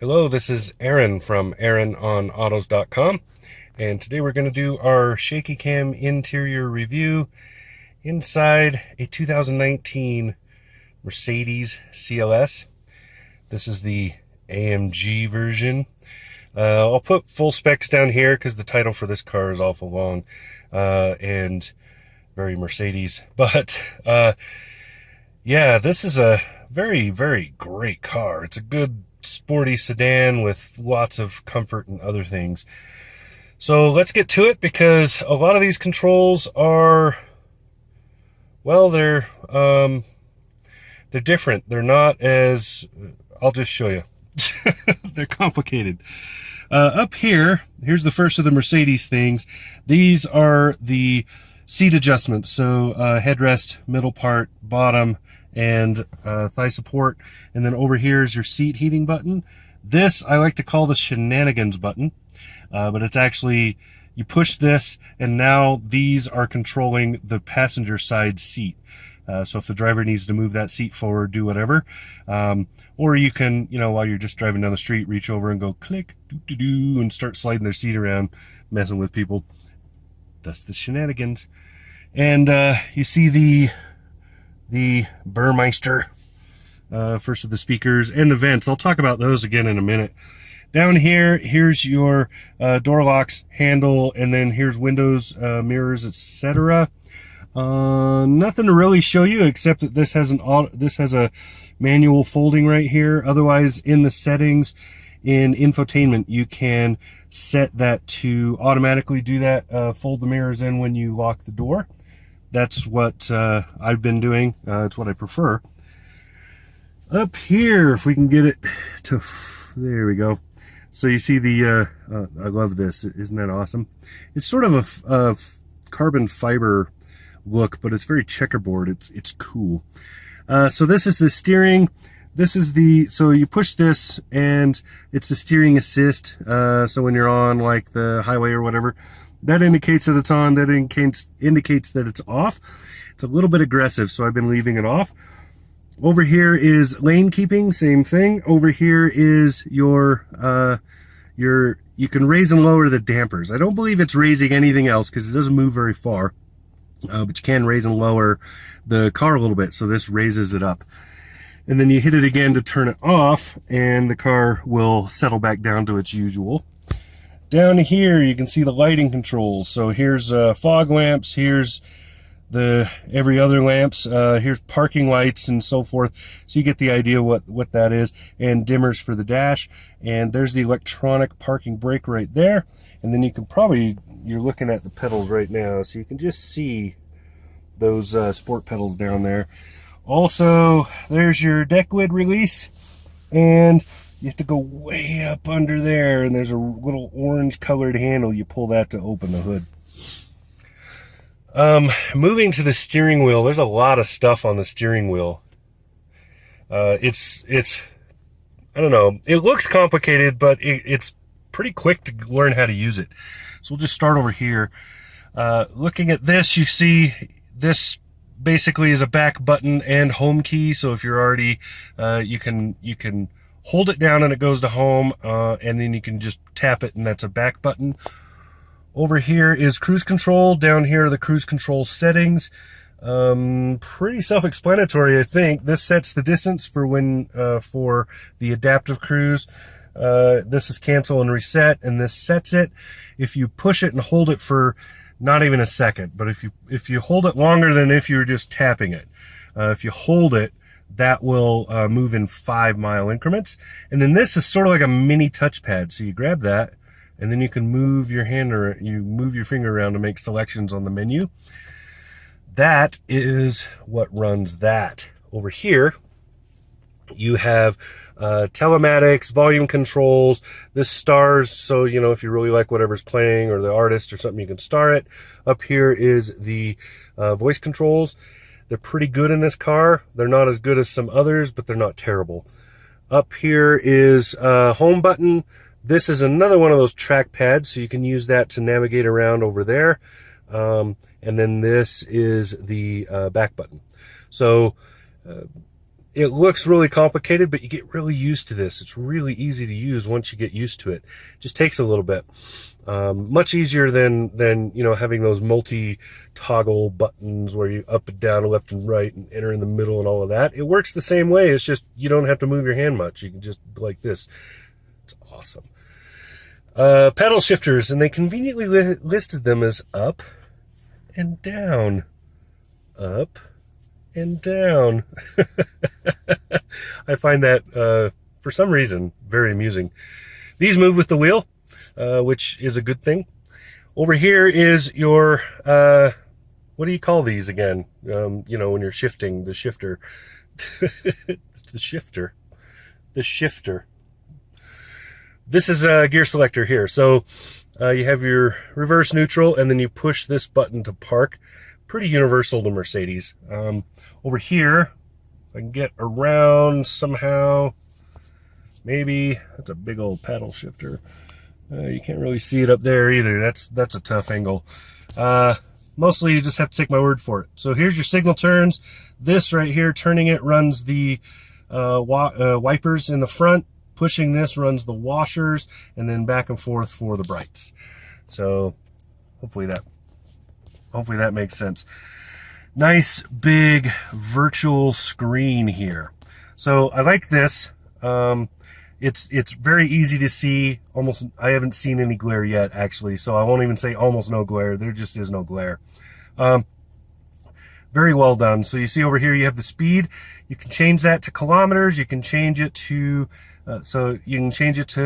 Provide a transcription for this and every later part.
Hello, this is Aaron from AaronOnAutos.com, and today we're going to do our shaky cam interior review inside a 2019 Mercedes CLS. This is the AMG version. I'll put full specs down here because the title for this car is awful long and very Mercedes. But yeah, this is a very, very great car. It's a good sporty sedan with lots of comfort and other things. So let's get to it, because a lot of these controls are, well, they're different. They're not as, I'll just show you. They're complicated. Up here, here's the first of the Mercedes things. These are the seat adjustments. So headrest, middle part, bottom, and thigh support. And then over here is your seat heating button. This I like to call the shenanigans button, but it's actually, you push this and now these are controlling the passenger side seat. So if the driver needs to move that seat forward, do whatever. Or you can, while you're just driving down the street, reach over and go click, doo-doo-doo, and start sliding their seat around, messing with people. That's the shenanigans. And you see the Burmeister, first of the speakers, and the vents. I'll talk about those again in a minute. Down here, here's your door locks, handle, and then here's windows, mirrors, etc. Nothing to really show you except that this has a manual folding right here. Otherwise, in the settings in infotainment, you can set that to automatically do that, fold the mirrors in when you lock the door. That's what I've been doing. It's what I prefer. Up here, if we can get it to, there we go. So you see the, I love this. Isn't that awesome? It's sort of a carbon fiber look, but it's very checkerboard. It's cool. So this is the steering. This is the, so you push this and it's the steering assist. So when you're on like the highway or whatever, that indicates that it's on, that indicates that it's off. It's a little bit aggressive, so I've been leaving it off. Over here is lane keeping, same thing. Over here is your you can raise and lower the dampers. I don't believe it's raising anything else because it doesn't move very far. But you can raise and lower the car a little bit, so this raises it up. And then you hit it again to turn it off, and the car will settle back down to its usual. Down here, you can see the lighting controls. So here's fog lamps, here's the every other lamps, here's parking lights and so forth. So you get the idea what that is, and dimmers for the dash. And there's the electronic parking brake right there. And then you can probably, you're looking at the pedals right now, so you can just see those sport pedals down there. Also, there's your deck lid release, and you have to go way up under there, and there's a little orange colored handle. You pull that to open the hood. Moving to the steering wheel, there's a lot of stuff on the steering wheel. It's I don't know, it looks complicated, but it's pretty quick to learn how to use it. So we'll just start over here. Looking at this, you see this basically is a back button and home key. So if you're already, you can hold it down and it goes to home, and then you can just tap it and that's a back button. Over here is cruise control. Down here are the cruise control settings. Pretty self-explanatory, I think. This sets the distance for when for the adaptive cruise. This is cancel and reset, and this sets it. If you push it and hold it for not even a second, but if you hold it longer than if you were just tapping it, if you hold it, that will move in 5-mile increments. And then this is sort of like a mini touchpad. So you grab that, and then you can move your hand, or you move your finger around to make selections on the menu. That is what runs that. Over here, you have telematics, volume controls. This stars, so if you really like whatever's playing or the artist or something, you can star it. Up here is the voice controls. They're pretty good in this car. They're not as good as some others, but they're not terrible. Up here is home button. This is another one of those track pads, so you can use that to navigate around over there. And then this is the back button. So It looks really complicated, but you get really used to this. It's really easy to use once you get used to it. It just takes a little bit. Much easier than you know, having those multi-toggle buttons where you up and down, left and right, and enter in the middle and all of that. It works the same way. It's just you don't have to move your hand much. You can just like this. It's awesome. Paddle shifters, and they conveniently listed them as up and down. Up and down. I find that, for some reason, very amusing. These move with the wheel, which is a good thing. Over here is your, what do you call these again? You know, when you're shifting, the shifter. The shifter. The shifter. This is a gear selector here. So you have your reverse, neutral, and then you push this button to park. Pretty universal to Mercedes. Over here, if I can get around somehow, maybe. That's a big old paddle shifter. You can't really see it up there either. That's a tough angle. Mostly you just have to take my word for it. So here's your signal turns. This right here, turning it, runs the wipers in the front. Pushing this runs the washers, and then back and forth for the brights. So hopefully that makes sense. Nice big virtual screen here. So I like this. It's very easy to see. Almost, I haven't seen any glare yet, actually. So I won't even say almost no glare. There just is no glare. Very well done. So you see over here, you have the speed. You can change that to kilometers. You can change it to so you can change it to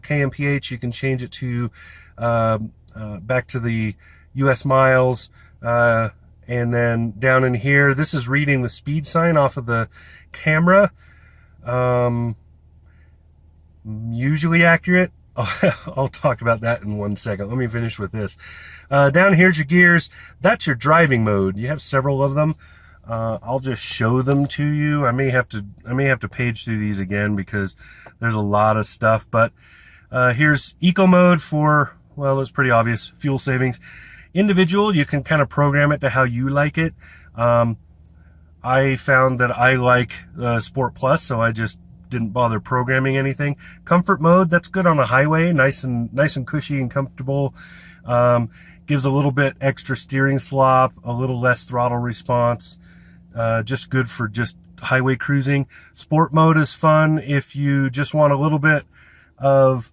kmph. You can change it to back to the US miles. And then down in here, this is reading the speed sign off of the camera. Usually accurate. I'll talk about that in 1 second. Let me finish with this. Down here's your gears. That's your driving mode. You have several of them. I'll just show them to you. I may have to page through these again because there's a lot of stuff. But here's eco mode for, well, it's pretty obvious, fuel savings. Individual, you can kind of program it to how you like it. I found that I like Sport Plus, so I just didn't bother programming anything. Comfort mode, that's good on a highway, nice and cushy and comfortable. Gives a little bit extra steering slop, a little less throttle response. Just good for just highway cruising. Sport mode is fun if you just want a little bit of,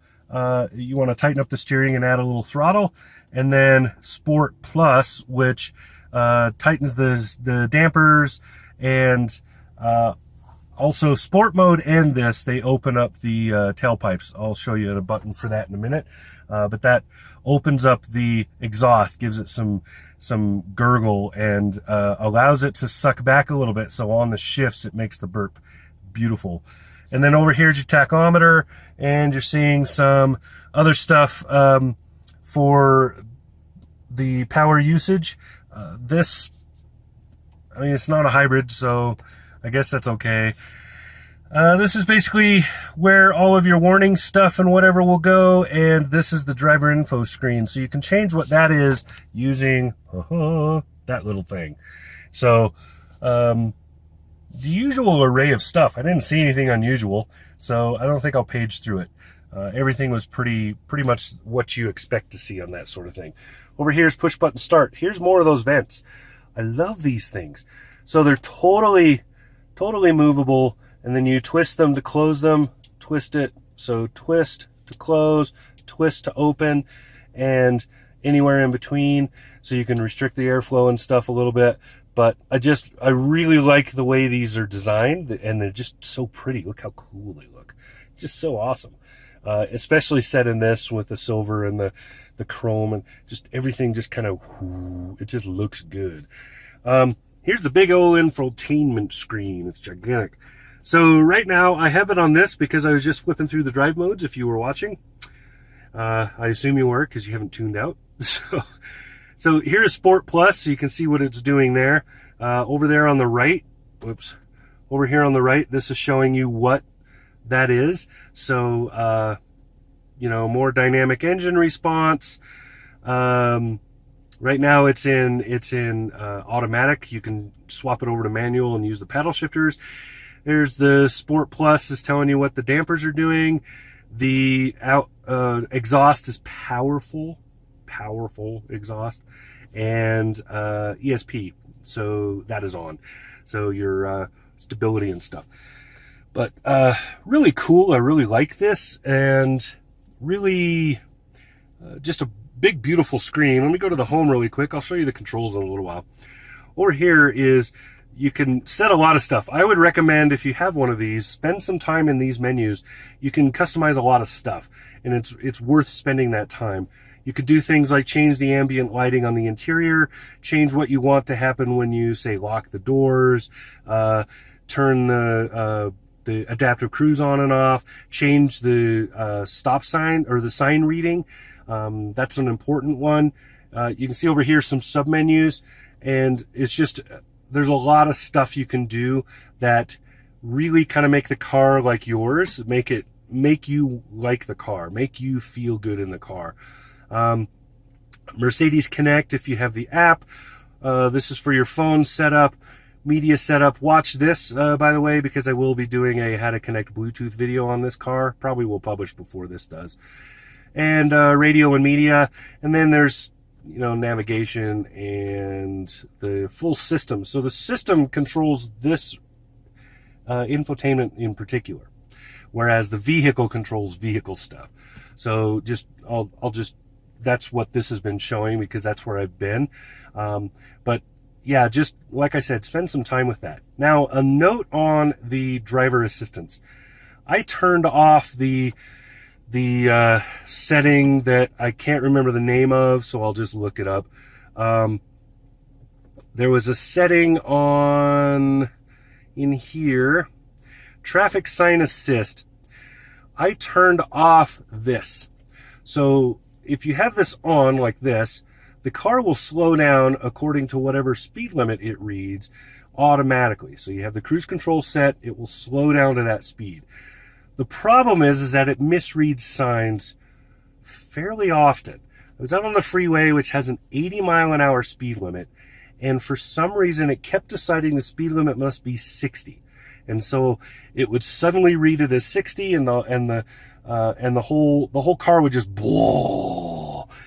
you want to tighten up the steering and add a little throttle. And then Sport Plus, which tightens the dampers, and also Sport mode and this, they open up the tailpipes. I'll show you a button for that in a minute. But that opens up the exhaust, gives it some gurgle, and allows it to suck back a little bit. So on the shifts, it makes the burp beautiful. And then over here is your tachometer, and you're seeing some other stuff for the power usage. This, I mean, it's not a hybrid, so I guess that's okay. This is basically where all of your warning stuff and whatever will go, and this is the driver info screen. So you can change what that is using that little thing. So the usual array of stuff. I didn't see anything unusual, so I don't think I'll page through it. Everything was pretty much what you expect to see on that sort of thing. Over here is push button start. Here's more of those vents. I love these things. So they're totally movable, and then you twist them to close them, twist it. So twist to close, twist to open, and anywhere in between. So you can restrict the airflow and stuff a little bit. But I really like the way these are designed, and they're just so pretty. Look how cool they look. Just so awesome. Especially set in this with the silver and the chrome, and just everything just kind of, it just looks good. Here's the big old infotainment screen. It's gigantic. So right now I have it on this because I was just flipping through the drive modes if you were watching. I assume you were because you haven't tuned out. So here's Sport Plus, so you can see what it's doing there. Over there on the right, whoops, over here on the right, this is showing you what that is. So you know, more dynamic engine response. Right now it's in automatic. You can swap it over to manual and use the paddle shifters. There's the Sport Plus is telling you what the dampers are doing. The exhaust is powerful exhaust, and ESP, so that is on. So your stability and stuff. But really cool. I really like this, and really just a big, beautiful screen. Let me go to the home really quick. I'll show you the controls in a little while. Over here is, you can set a lot of stuff. I would recommend, if you have one of these, spend some time in these menus. You can customize a lot of stuff, and it's worth spending that time. You could do things like change the ambient lighting on the interior, change what you want to happen when you, say, lock the doors, turn the adaptive cruise on and off, change the stop sign or the sign reading. That's an important one. You can see over here some sub-menus, and it's just, there's a lot of stuff you can do that really kind of make the car like yours, make you like the car, make you feel good in the car. Mercedes Connect, if you have the app, this is for your phone setup, media setup. Watch this, by the way, because I will be doing a how to connect Bluetooth video on this car. Probably will publish before this does. And radio and media, and then there's, you know, navigation and the full system. So the system controls this infotainment in particular, whereas the vehicle controls vehicle stuff. So just I'll just, that's what this has been showing, because that's where I've been. But yeah, just like I said, spend some time with that. Now, a note on the driver assistance. I turned off the setting that I can't remember the name of, so I'll just look it up. There was a setting on in here, traffic sign assist. I turned off this. So if you have this on like this, the car will slow down according to whatever speed limit it reads automatically. So you have the cruise control set, it will slow down to that speed. The problem is that it misreads signs fairly often. I was out on the freeway, which has an 80-mile-an-hour speed limit, and for some reason it kept deciding the speed limit must be 60. And so it would suddenly read it as 60, and the whole car would just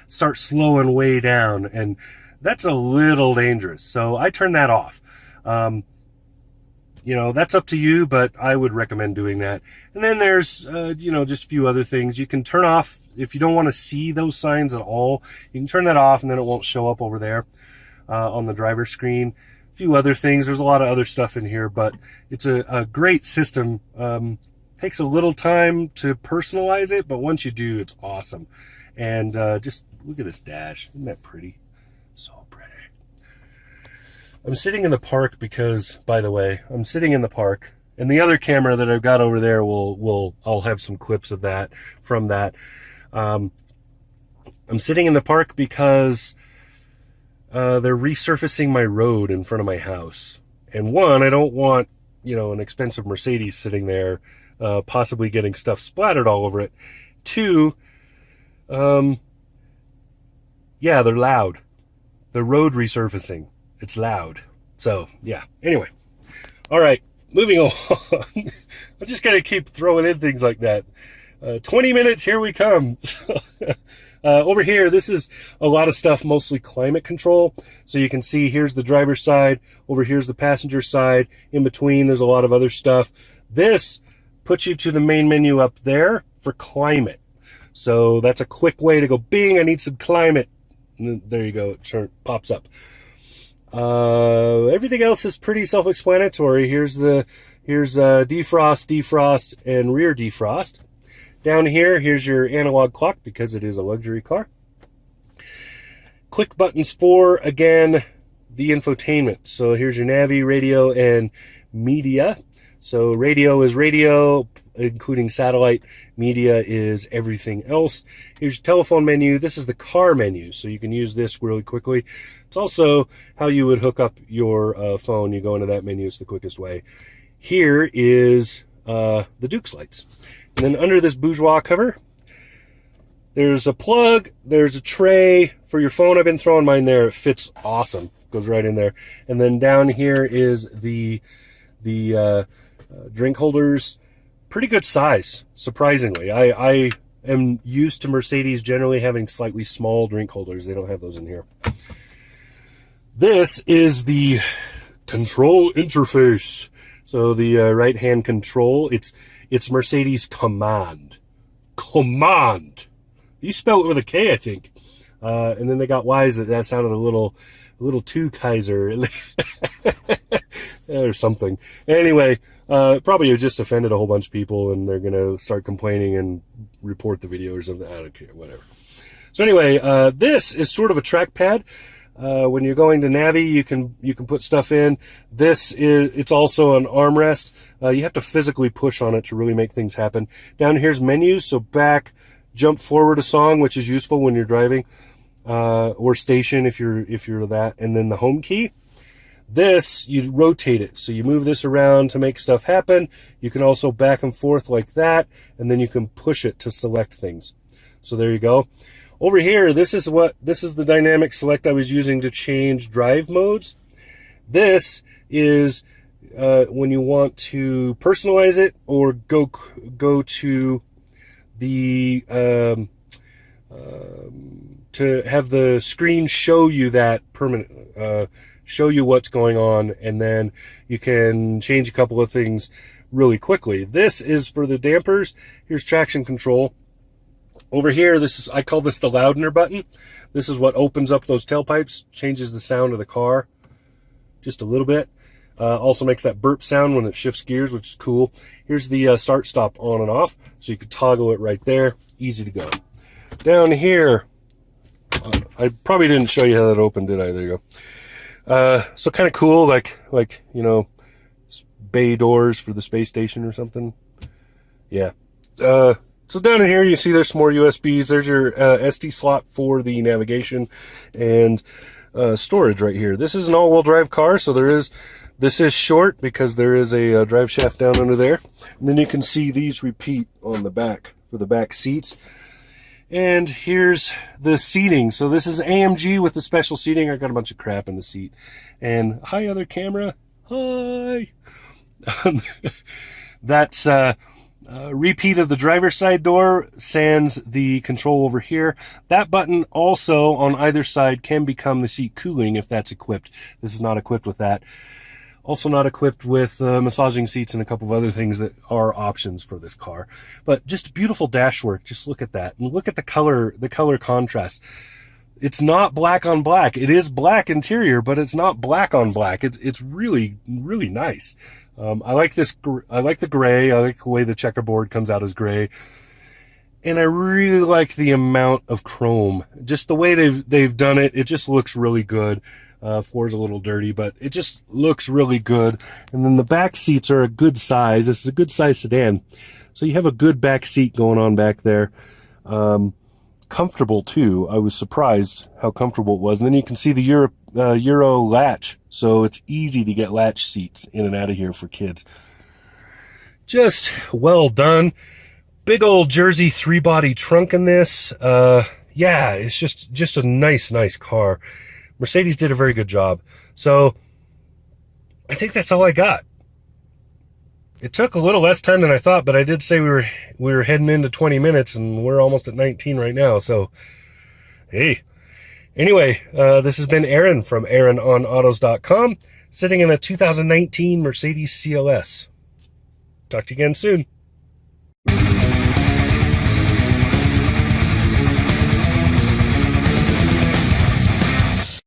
start slowing way down, and that's a little dangerous. So I turned that off. You know, that's up to you, but I would recommend doing that. And then there's, you know, just a few other things. You can turn off, if you don't want to see those signs at all, you can turn that off, and then it won't show up over there on the driver's screen. A few other things. There's a lot of other stuff in here, but it's a great system. Takes a little time to personalize it, but once you do, it's awesome. And just look at this dash. Isn't that pretty? So pretty. I'm sitting in the park because, by the way, I'm sitting in the park, and the other camera that I've got over there I'll have some clips of that from that. I'm sitting in the park because they're resurfacing my road in front of my house. And one, I don't want, you know, an expensive Mercedes sitting there, possibly getting stuff splattered all over it. Two, yeah, they're loud. The road resurfacing. It's loud. So, yeah. Anyway. All right. Moving on. I'm just going to keep throwing in things like that. 20 minutes, here we come. Over here, this is a lot of stuff, mostly climate control. So you can see here's the driver's side. Over here's the passenger side. In between, there's a lot of other stuff. This puts you to the main menu up there for climate. So that's a quick way to go, bing, I need some climate. And there you go, it pops up. Everything else is pretty self-explanatory. Here's defrost, and rear defrost. Down here, here's your analog clock, because it is a luxury car. Click buttons for, again, the infotainment. So here's your Navi, radio, and media. So radio is radio, including satellite. Media is everything else. Here's your telephone menu. This is the car menu, so you can use this really quickly. It's also how you would hook up your phone. You go into that menu. It's the quickest way. Here is the Dukes lights. And then under this bourgeois cover, there's a plug, there's a tray for your phone. I've been throwing mine there. It fits awesome. Goes right in there. And then down here is the drink holders, pretty good size, surprisingly. I am used to Mercedes generally having slightly small drink holders. They don't have those in here. This is the control interface. So the right-hand control, it's Mercedes Command. Command. You spell it with a K, I think. And then they got Y's that sounded a little too Kaiser or something. Anyway, probably just offended a whole bunch of people, and they're gonna start complaining and report the video or something. I don't care, whatever. So anyway, this is sort of a trackpad. When you're going to Navi, you can put stuff in. It's also an armrest. You have to physically push on it to really make things happen. Down here's menus, so back, jump forward a song, which is useful when you're driving, or station if you're that, and then the home key. This, you rotate it, so you move this around to make stuff happen. You can also back and forth like that, and then you can push it to select things. So there you go. Over here, this is the dynamic select I was using to change drive modes. This is when you want to personalize it or go to the to have the screen show you that show you what's going on, and then you can change a couple of things really quickly. This is for the dampers. Here's traction control. Over here, I call this the Loudener button. This is what opens up those tailpipes, changes the sound of the car just a little bit. Also makes that burp sound when it shifts gears, which is cool. Here's the start stop on and off, so you could toggle it right there. Easy to go. Down here, I probably didn't show you how that opened, did I? There you go. So kind of cool, like you know, bay doors for the space station or something. Yeah. So down in here, you see there's some more USBs. There's your SD slot for the navigation and storage right here. This is an all-wheel drive car, so this is short because there is a drive shaft down under there. And then you can see these repeat on the back for the back seats. And here's the seating. So this is AMG with the special seating. I got a bunch of crap in the seat. And hi, other camera. Hi. That's repeat of the driver's side door, sans the control over here. That button also on either side can become the seat cooling if that's equipped. This is not equipped with that. Also not equipped with massaging seats and a couple of other things that are options for this car. But just beautiful dash work. Just look at that. And look at the color contrast. It's not black on black. It is black interior, but it's not black on black. It's really, really nice. I like this. I like the gray. I like the way the checkerboard comes out as gray. And I really like the amount of chrome. Just the way they've done it. It just looks really good. Floor's a little dirty, but it just looks really good. And then the back seats are a good size. This is a good size sedan. So you have a good back seat going on back there. Comfortable too. I was surprised how comfortable it was. And then you can see the Euro latch. So it's easy to get latch seats in and out of here for kids. Just well done. Big old Jersey 3-body trunk in this. Yeah, it's just a nice car. Mercedes did a very good job. So I think that's all I got. It took a little less time than I thought, but I did say we were heading into 20 minutes, and we're almost at 19 right now. So, hey. Anyway, this has been Aaron from AaronOnAutos.com, sitting in a 2019 Mercedes CLS. Talk to you again soon.